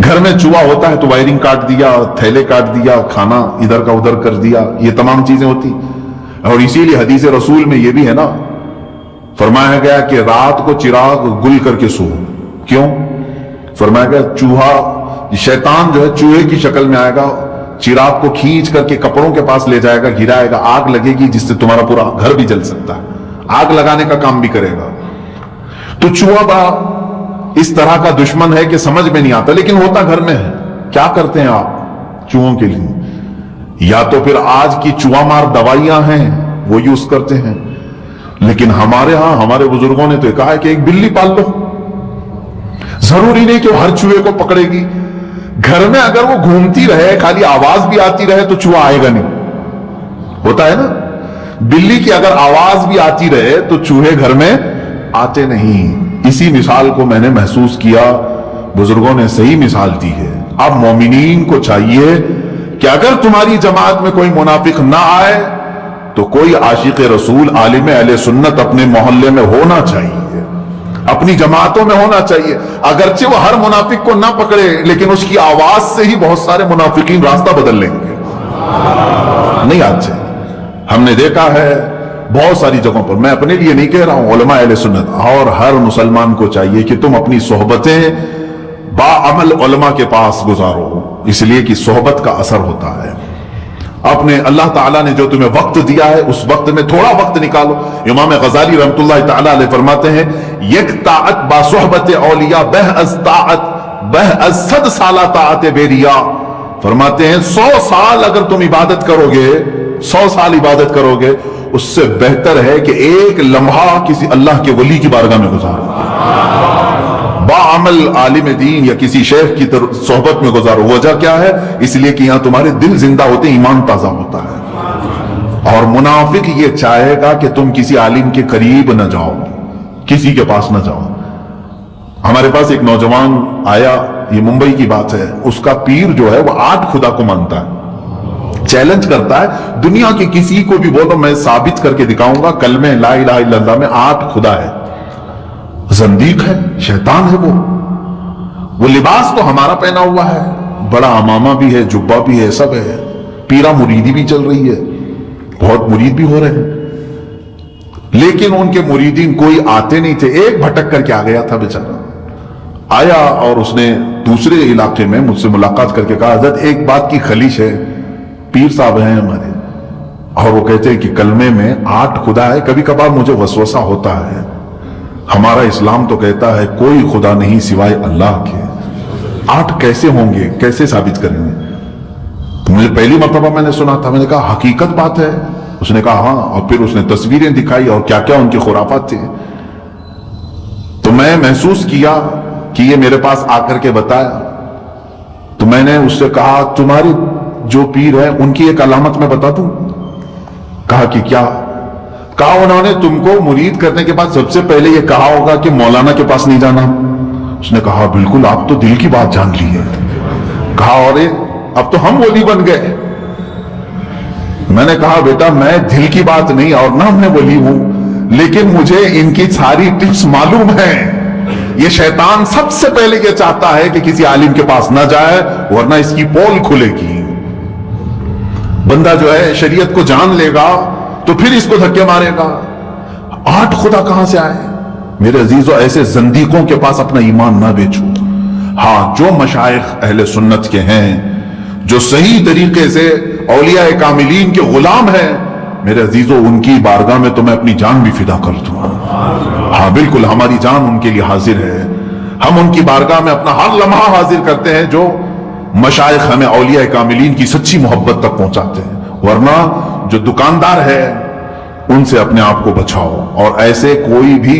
घर में चूहा होता है तो वायरिंग काट दिया, थैले काट दिया, खाना इधर का उधर कर दिया, ये तमाम चीजें होती। और इसीलिए हदीस रसूल में ये भी है ना, फरमाया गया कि रात को चिराग गुल करके सो। क्यों? फरमाया गया चूहा, शैतान जो है चूहे की शक्ल में आएगा, चिराग को खींच करके कपड़ों के पास ले जाएगा, गिराएगा, आग लगेगी जिससे तुम्हारा पूरा घर भी जल सकता है, आग लगाने का काम भी करेगा। तो चूहा बड़ा इस तरह का दुश्मन है कि समझ में नहीं आता, लेकिन होता घर में है। क्या करते हैं आप चूहों के लिए? या तो फिर आज की चूहा मार दवाइयां हैं वो यूज करते हैं, लेकिन हमारे यहां हमारे बुजुर्गों ने तो कहा है कि एक बिल्ली पाल लो। जरूरी नहीं कि वो हर चूहे को पकड़ेगी। घर में अगर वो घूमती रहे, खाली आवाज भी आती रहे तो चूहा आएगा नहीं। होता है ना, बिल्ली की अगर आवाज भी आती रहे तो चूहे घर में आते नहीं। इसी मिसाल को मैंने महसूस किया, बुजुर्गों ने सही मिसाल दी है। अब मोमिनीन को चाहिए कि अगर तुम्हारी जमात में कोई मुनाफिक ना आए तो कोई आशिक रसूल, आलिम अहले सुन्नत अपने मोहल्ले में होना चाहिए, अपनी जमातों में होना चाहिए। अगरचे वो हर मुनाफिक को ना पकड़े, लेकिन उसकी आवाज से ही बहुत सारे मुनाफिकीन रास्ता बदल लेंगे। नहीं आज से हमने देखा है बहुत सारी जगहों पर, मैं अपने लिए नहीं कह रहा हूं, उलमा अहले सुन्नत और हर मुसलमान को चाहिए कि तुम अपनी सोहबतें बाअमल उलमा के पास गुजारो, इसलिए कि सोहबत का असर होता है। अपने अल्लाह ताला ने जो तुम्हें वक्त दिया है उस वक्त में थोड़ा वक्त निकालो। इमाम गजाली रहमतुल्लाह ताला अलैह फरमाते हैं, यक ताअत बा सोहबत औलिया बह अज ताअत बह अज सद साला ताअत बेरिया। फरमाते हैं 100 साल अगर तुम इबादत करोगे, 100 साल इबादत करोगे, उससे बेहतर है कि एक लम्हा किसी अल्लाह के वली की बारगाह में गुजारो, बाअमल आलिम दीन या किसी शेख की सोहबत में गुजारो। वजह क्या है? इसलिए कि यहां तुम्हारे दिल जिंदा होते, ईमान ताजा होता है। और मुनाफिक ये चाहेगा कि तुम किसी आलिम के करीब न जाओ, किसी के पास न जाओ। हमारे पास एक नौजवान आया, ये मुंबई की बात है, उसका पीर जो है वो 8 खुदा को मानता है, चैलेंज करता है दुनिया के किसी को भी बोलो मैं साबित करके दिखाऊंगा कलमे ला इलाहा इल्लल्लाह में 8 खुदा है। जंदीक है, शैतान है वो लिबास तो हमारा पहना हुआ है, बड़ा अमामा भी है, जुब्बा भी है, सब है, पीरा मुरीदी भी चल रही है, बहुत मुरीद भी हो रहे हैं, लेकिन उनके मुरीदीन कोई आते नहीं थे। एक भटक करके आ गया था बेचारा, आया और उसने दूसरे इलाके में मुझसे मुलाकात करके कहा, हज़रत एक बात की खलिश है, पीर साहब हैं हमारे और वो कहते हैं कि कलमे में 8 खुदा है। कभी कभार मुझे वसवसा होता है, हमारा इस्लाम तो कहता है कोई खुदा नहीं सिवाय अल्लाह के, 8 कैसे होंगे, कैसे साबित करेंगे? तो मुझे पहली मर्तबा मैंने सुना था, मैंने कहा हकीकत बात है? उसने कहा हाँ, और फिर उसने तस्वीरें दिखाई और क्या क्या उनके खुराफात थे। तो मैं महसूस किया कि ये मेरे पास आकर के बताया, तो मैंने उससे कहा तुम्हारे जो पीर है उनकी एक अलामत मैं बता दूं? कहा कि क्या? कहा उन्होंने तुमको मुरीद करने के बाद सबसे पहले ये कहा होगा कि मौलाना के पास नहीं जाना। उसने कहा बिल्कुल, आप तो दिल की बात जान ली है। कहा अरे अब तो हम वली बन गए। मैंने कहा बेटा मैं दिल की बात नहीं और ना मैं वली हूं, लेकिन मुझे इनकी सारी टिप्स मालूम है। ये शैतान सबसे पहले ये चाहता है कि किसी आलिम के पास ना जाए, वरना इसकी पोल खुलेगी। बंदा जो है शरीयत को जान लेगा तो फिर इसको धक्के मारेगा। 8 खुदा कहां से आए? मेरे अजीजों, ऐसे जंदीकों के पास अपना ईमान ना बेचो। हाँ, जो मशाइख अहले सुन्नत के हैं, जो सही तरीके से औलिया कामिलीन के गुलाम हैं, मेरे अजीजों उनकी बारगाह में तो मैं अपनी जान भी फिदा कर दूंगा। हाँ बिल्कुल, हमारी जान उनके लिए हाजिर है। हम उनकी बारगाह में अपना हर लम्हा हाजिर करते हैं जो मशाइख हमें औलिया कामिलीन की सच्ची मोहब्बत तक पहुंचाते हैं। वरना जो दुकानदार है उनसे अपने आप को बचाओ। और ऐसे कोई भी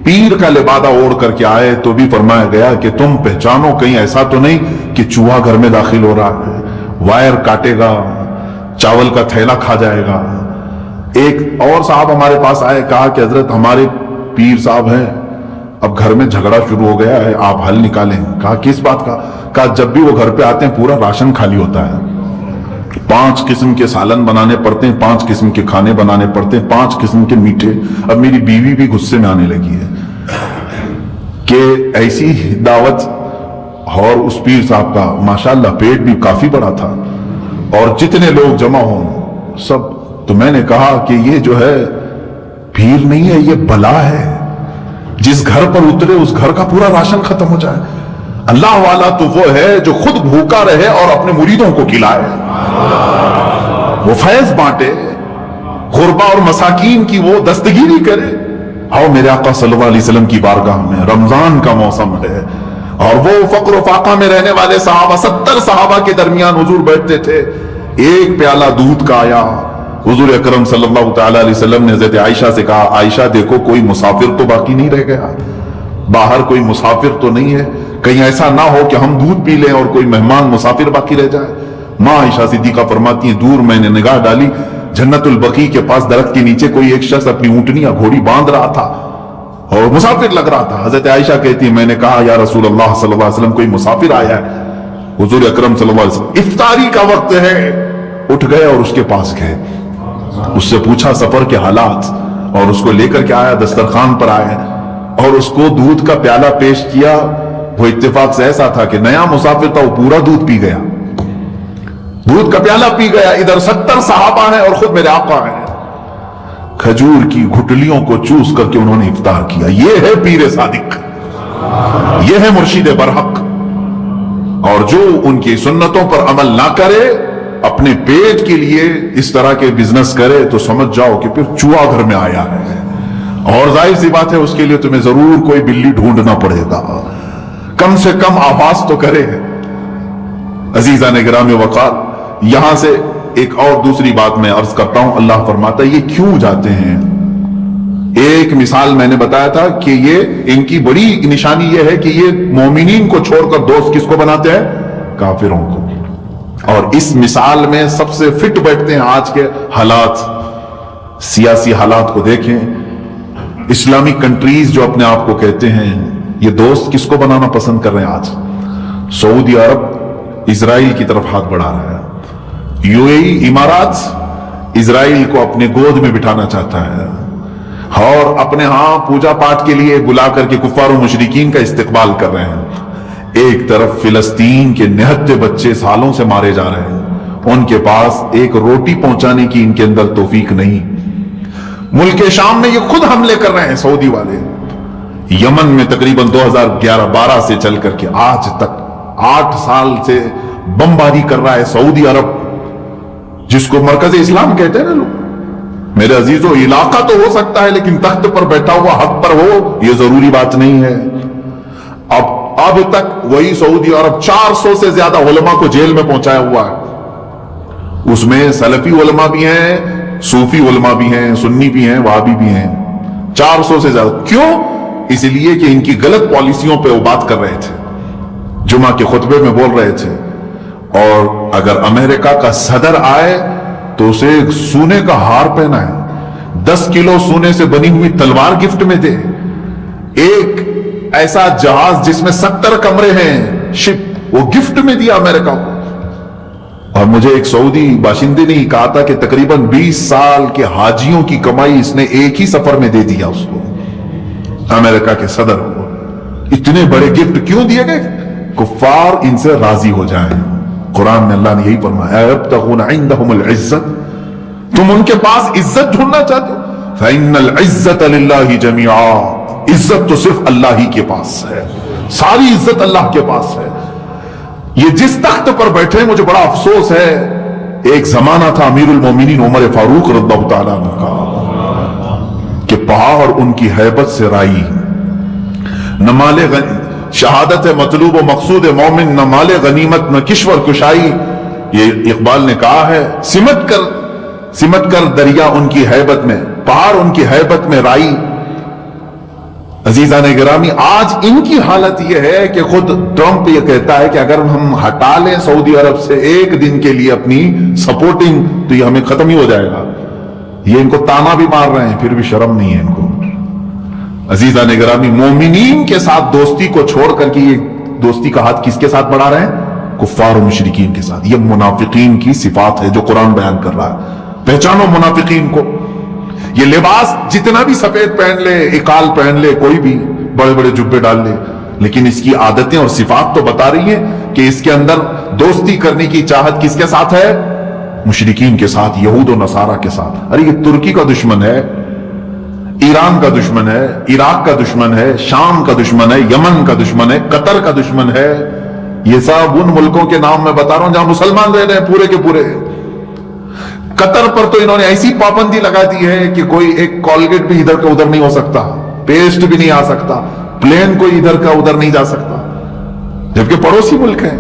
पीर का लिबादा ओढ़ करके आए तो भी फरमाया गया कि तुम पहचानो कहीं ऐसा तो नहीं कि चूहा घर में दाखिल हो रहा है, वायर काटेगा, चावल का थैला खा जाएगा। एक और साहब हमारे पास आए, कहा कि हजरत हमारे पीर साहब हैं, अब घर में झगड़ा शुरू हो गया है, आप हल निकालें। कहा किस बात का? कहा जब भी वो घर पे आते हैं पूरा राशन खाली होता है, 5 किस्म के सालन बनाने पड़ते हैं, 5 किस्म के खाने बनाने पड़ते हैं, 5 किस्म के मीठे। अब मेरी बीवी भी गुस्से में आने लगी है कि ऐसी दावत اور اس پیر صاحب کا माशाअल्लाह पेट भी काफी बड़ा था, और जितने लोग जमा हों सब, तो मैंने कहा कि ये जो है पीर नहीं है, ये बला है. जिस घर पर उतरे उस घर का पूरा राशन खत्म हो जाए. अल्लाह वाला तो वो है जो खुद भूखा रहे और अपने मुरीदों को खिलाए, वो फैज बांटे, गुरबा और मसाकीन की वो दस्तगीरी करे. आओ मेरे आका सल्लल्लाहु अलैहि वसल्लम की बारगाह में, रमजान का मौसम है और वो फक्र फाका में रहने वाले सहाबा, 70 सहाबा के दरमियान हुजूर बैठते थे. एक प्याला दूध का आया, हुजूर अकरम सल्लल्लाहु तआला अलैहि वसल्लम ने हज़रत आयशा से कहा, आयशा देखो कोई मुसाफिर तो बाकी नहीं रह गया, बाहर कोई मुसाफिर तो नहीं है, कहीं ऐसा ना हो कि हम दूध पी लें और कोई मेहमान मुसाफिर बाकी रह जाए. माँ आयशा सिद्दीका फरमाती है, दूर मैंने निगाह डाली, जन्नतुल बकी के पास दरख्त के नीचे कोई एक शख्स अपनी ऊंटनी या घोड़ी बांध रहा था और मुसाफिर लग रहा था. हजरत आयशा कहती है, मैंने कहा या रसूल अल्लाह सल्लल्लाहु अलैहि वसल्लम कोई मुसाफिर आया है. हुजूर अकरम सल्लल्लाहु अलैहि वसल्लम, इफ्तारी का वक्त है, उठ गए और उसके पास गए, उससे पूछा सफर के हालात, और उसको लेकर के आया, दस्तरखान पर आए और उसको दूध का प्याला पेश किया. वो इत्तेफाक से ऐसा था कि नया मुसाफिर था, वो पूरा दूध पी गया, दूध का प्याला पी गया. इधर 70 सहाबा हैं और खुद मेरे आका हैं. खजूर की घुटलियों को चूस करके उन्होंने इफ्तार किया. ये है पीर सादिक, ये है मुर्शिद बरहक. और जो उनकी सुन्नतों पर अमल ना करे, अपने पेट के लिए इस तरह के बिजनेस करे, तो समझ जाओ कि फिर चूहा घर में आया है. और जाहिर सी बात है, उसके लिए तुम्हें जरूर कोई बिल्ली ढूंढना पड़ेगा, कम से कम आवाज तो करे. अजीजा ने गिरामी वकार, यहां से एक और दूसरी बात मैं अर्ज करता हूं. अल्लाह फरमाता है ये क्यों जाते हैं. एक मिसाल मैंने बताया था कि ये इनकी बड़ी निशानी ये है कि ये मोमिनीन को छोड़कर दोस्त किसको बनाते हैं, काफिरों को. और इस मिसाल में सबसे फिट बैठते हैं आज के हालात, सियासी हालात को देखें. इस्लामिक कंट्रीज जो अपने आप को कहते हैं, ये दोस्त किसको बनाना पसंद कर रहे हैं आज. सऊदी अरब इजराइल की तरफ हाथ बढ़ा रहा है, यूएई इमारात इजराइल को अपने गोद में बिठाना चाहता है, और अपने यहां पूजा पाठ के लिए बुला करके कुफ्फार और मुशरिकीन का इस्तिकबाल कर रहे हैं. एक तरफ फिलिस्तीन के निहत्ते बच्चे सालों से मारे जा रहे हैं, उनके पास एक रोटी पहुंचाने की इनके अंदर तौफीक नहीं. मुल्क शाम में ये खुद हमले कर रहे हैं सऊदी वाले. यमन में तकरीबन 2011-12 से चल करके आज तक 8 साल से बमबारी कर रहा है सऊदी अरब, जिसको मरकज इस्लाम कहते हैं ना लोग. मेरे अजीजों, इलाका तो हो सकता है लेकिन तख्त पर बैठा हुआ हक पर हो, यह जरूरी बात नहीं है. अब तक वही सऊदी अरब 400 से ज्यादा उलमा को जेल में पहुंचाया हुआ है. उसमें सलफी उलमा भी हैं, सूफी उलमा भी हैं, सुन्नी भी हैं, वहाबी भी हैं. 400 से ज्यादा. क्यों? इसलिए कि इनकी गलत पॉलिसियों पे वो बात कर रहे थे, जुमा के खुतबे में बोल रहे थे. और अगर अमेरिका का सदर आए तो उसे सोने का हार पहनाए, 10 किलो सोने से बनी हुई तलवार गिफ्ट में दे, एक ऐसा जहाज जिसमें 70 कमरे हैं, शिप, वो गिफ्ट में दिया अमेरिका को. और मुझे एक सऊदी बाशिंदे ने ही कहा था कि तकरीबन 20 साल के हाजियों की कमाई इसने एक ही सफर में दे दिया उसको, अमेरिका के सदर को. इतने बड़े गिफ्ट क्यों दिए गए? कुफ्फार इनसे राजी हो जाएं. कुरान में अल्लाह ने यही फरमाया, यब्तगूना इंदहुमुल इज्जत, तुम उनके पास इज्जत ढूंढना चाहते हो, फइन्नल इज्जत लिल्लाहि जमीआ, इज्जत तो सिर्फ अल्लाह ही के पास है, सारी इज्जत अल्लाह के पास है. ये जिस तख्त पर बैठे, मुझे बड़ा अफसोस है, एक जमाना था अमीरुल मोमिनीन उमर फारूक रज़ियल्लाहु तआला अन्हु का, कि पहाड़ उनकी हैबत से राई, नमाले शहादत मतलूब व मकसूद मोमिन, न माले गनीमत न किश्वर कुशाई. ये इकबाल ने कहा है, सिमट कर दरिया उनकी हैबत में, पहाड़ उनकी हैबत में राई. अजीजा ने गिरामी, आज इनकी हालत यह है कि खुद ट्रंप ये कहता है कि अगर हम हटा लें सऊदी अरब से एक दिन के लिए अपनी सपोर्टिंग, तो ये हमें खत्म ही हो जाएगा. ये इनको ताना भी मार रहे हैं, फिर भी शर्म नहीं है इनको. अजीजा ने गिरामी, मोमिनीन के साथ दोस्ती को छोड़ करके ये दोस्ती का हाथ किसके साथ बढ़ा रहे हैं? कुफ्फार और मुशरिकीन के साथ. ये मुनाफिकीन की सिफात है जो कुरान बयान कर रहा है. पहचानो मुनाफिकीन को. ये लिबास जितना भी सफेद पहन ले, इकाल पहन ले, कोई भी बड़े बड़े जुब्बे डाल ले, لیکن اس کی عادتیں اور صفات تو بتا رہی ہیں کہ اس کے اندر دوستی کرنے کی چاہت کس کے ساتھ ہے؟ مشرکین کے ساتھ، یہود و نصارہ کے ساتھ۔ ارے یہ ترکی کا دشمن ہے، ایران کا دشمن ہے، عراق کا دشمن ہے، شام کا دشمن ہے، یمن کا دشمن ہے، قطر کا دشمن ہے۔ یہ سب ان ملکوں کے نام میں بتا رہا ہوں جہاں مسلمان رہ رہے ہیں پورے کے پورے۔ قطر پر تو انہوں نے ایسی پابندی لگا دی ہے کہ کوئی ایک کولگیٹ بھی ادھر کا ادھر نہیں ہو سکتا، پیسٹ بھی نہیں آ سکتا، پلین کوئی ادھر کا ادھر نہیں جا سکتا، جبکہ پڑوسی ملک ہیں۔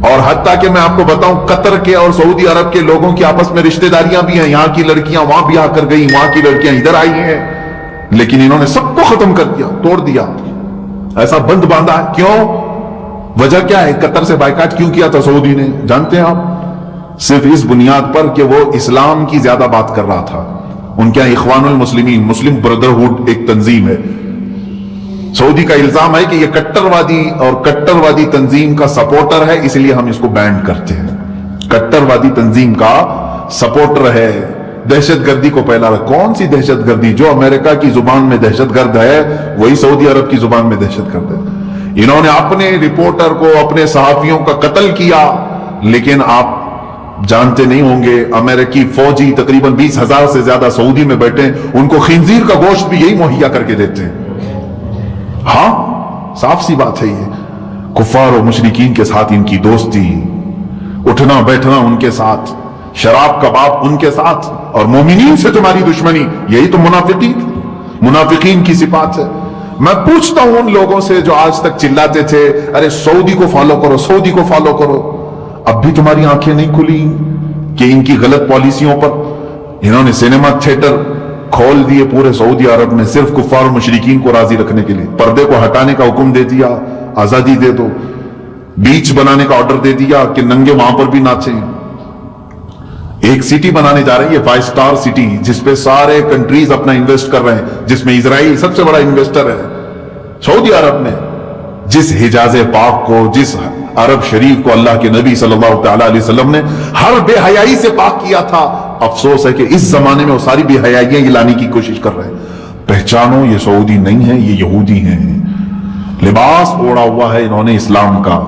اور حتیٰ کہ میں آپ کو بتاؤں قطر کے اور سعودی عرب کے لوگوں کی آپس میں رشتہ داریاں بھی ہیں، یہاں کی لڑکیاں وہاں بھی آ کر گئی، وہاں کی لڑکیاں ادھر آئی ہیں، لیکن انہوں نے سب کو ختم کر دیا، توڑ دیا، ایسا بند باندھا۔ کیوں؟ وجہ کیا ہے؟ قطر سے بائیکاٹ کیوں کیا تھا سعودی نے؟ جانتے ہیں آپ؟ صرف اس بنیاد پر کہ وہ اسلام کی زیادہ بات کر رہا تھا۔ ان کے اخوان المسلمین، مسلم بردرہوڈ ایک تنظیم ہے، سعودی کا الزام ہے کہ یہ کٹروادی اور کٹروادی تنظیم کا سپورٹر ہے، اس لیے ہم اس کو بین کرتے ہیں۔ کٹروادی تنظیم کا سپورٹر ہے، دہشت گردی کو پھیلا رہا۔ کون سی دہشت گردی؟ جو امریکہ کی زبان میں دہشت گرد ہے وہی سعودی عرب کی زبان میں دہشت گرد ہے۔ انہوں نے اپنے رپورٹر کو، اپنے صحافیوں کا قتل کیا، لیکن آپ جانتے نہیں ہوں گے امریکی فوجی تقریباً 20,000 سے زیادہ سعودی میں بیٹھے ہیں، ان کو خنزیر کا گوشت بھی یہی مہیا کر کے دیتے ہیں۔ ہاں صاف سی بات ہے، یہ کفار و مشرکین کے ساتھ ان کی دوستی، اٹھنا بیٹھنا ان کے ساتھ، شراب کباب ان کے ساتھ، اور مومنین سے تمہاری دشمنی، یہی تو منافقین کی صفات ہے۔ میں پوچھتا ہوں ان لوگوں سے جو آج تک چلاتے تھے ارے سعودی کو فالو کرو، سعودی کو فالو کرو، اب بھی تمہاری آنکھیں نہیں کھلی کہ ان کی غلط پالیسیوں پر؟ انہوں نے سینما تھیٹر کھول دیے پورے سعودی عرب میں صرف کفار و مشرکین کو راضی رکھنے کے لیے، پردے کو ہٹانے کا حکم دے دیا، آزادی دے دو، بیچ بنانے کا آرڈر دے دیا کہ ننگے وہاں پر بھی ناچیں۔ ایک سٹی بنانے جا رہی ہے 5 سٹار سٹی، جس پہ سارے کنٹریز اپنا انویسٹ کر رہے ہیں، جس میں اسرائیل سب سے بڑا انویسٹر ہے۔ سعودی عرب نے جس حجاز پاک کو، جس عرب شریف کو اللہ کے نبی صلی اللہ تعالیٰ علیہ وسلم نے ہر بے حیائی سے پاک کیا تھا، افسوس ہے کہ اس زمانے میں وہ ساری بے حیائیاں یہ لانے کی کوشش کر رہے ہیں۔ پہچانو یہ سعودی نہیں ہے، یہ یہودی ہیں، لباس اوڑا ہوا ہے انہوں نے اسلام کا۔